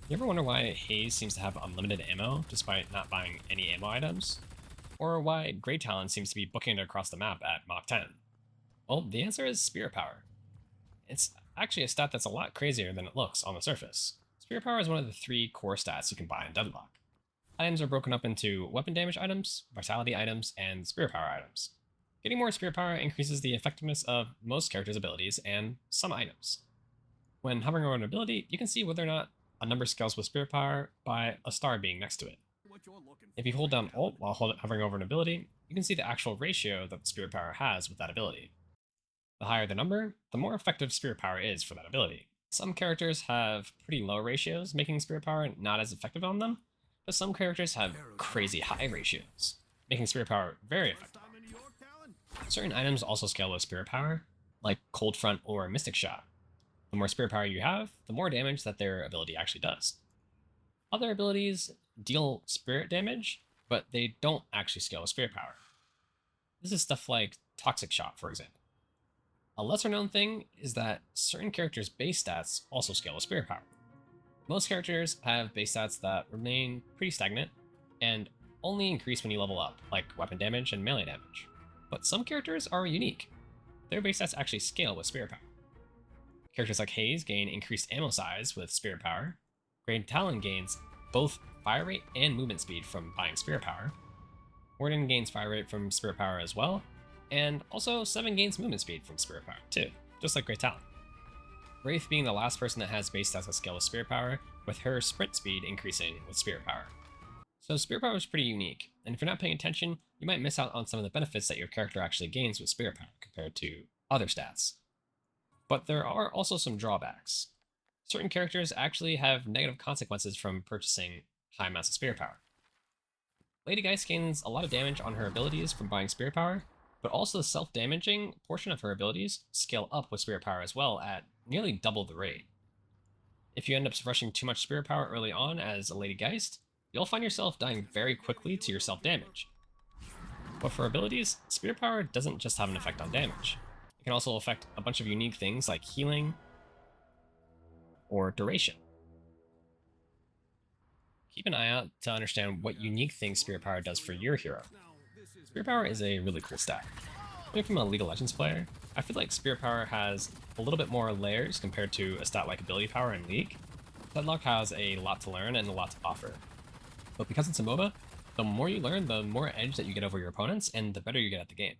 You ever wonder why Haze seems to have unlimited ammo despite not buying any ammo items? Or why Grey Talon seems to be booking it across the map at Mach 10? Well, the answer is Spirit Power. It's actually a stat that's a lot crazier than it looks on the surface. Spirit Power is one of the three core stats you can buy in Deadlock. Items are broken up into weapon damage items, vitality items, and Spirit Power items. Getting more Spirit Power increases the effectiveness of most characters' abilities and some items. When hovering over an ability, you can see whether or not a number scales with Spirit Power by a star being next to it. If you hold down Alt while hovering over an ability, you can see the actual ratio that the Spirit Power has with that ability. The higher the number, the more effective Spirit Power is for that ability. Some characters have pretty low ratios, making Spirit Power not as effective on them, but some characters have crazy high ratios, making Spirit Power very effective. Certain items also scale with Spirit Power, like Cold Front or Mystic Shot. The more Spirit Power you have, the more damage that their ability actually does. Other abilities deal spirit damage, but they don't actually scale with Spirit Power. This is stuff like Toxic Shot, for example. A lesser known thing is that certain characters' base stats also scale with Spirit Power. Most characters have base stats that remain pretty stagnant and only increase when you level up, like weapon damage and melee damage. But some characters are unique. Their base stats actually scale with Spirit Power. Characters like Haze gain increased ammo size with Spirit Power. Grey Talon gains both fire rate and movement speed from buying Spirit Power. Warden gains fire rate from Spirit Power as well, and also 7 gains movement speed from Spirit Power too, just like Grey Talon. Wraith being the last person that has base stats that scale with Spirit Power, with her sprint speed increasing with Spirit Power. So Spirit Power is pretty unique, and if you're not paying attention, you might miss out on some of the benefits that your character actually gains with Spirit Power compared to other stats. But there are also some drawbacks. Certain characters actually have negative consequences from purchasing high amounts of Spirit Power. Lady Geist gains a lot of damage on her abilities from buying Spirit Power, but also the self-damaging portion of her abilities scale up with Spirit Power as well at nearly double the rate. If you end up rushing too much Spirit Power early on as a Lady Geist, you'll find yourself dying very quickly to your self-damage. But for abilities, Spirit Power doesn't just have an effect on damage. It can also affect a bunch of unique things like healing or duration. Keep an eye out to understand what unique things Spirit Power does for your hero. Spirit Power is a really cool stat. Coming from a League of Legends player, I feel like Spirit Power has a little bit more layers compared to a stat like Ability Power in League. Deadlock has a lot to learn and a lot to offer. But because it's a MOBA, the more you learn, the more edge that you get over your opponents, and the better you get at the game.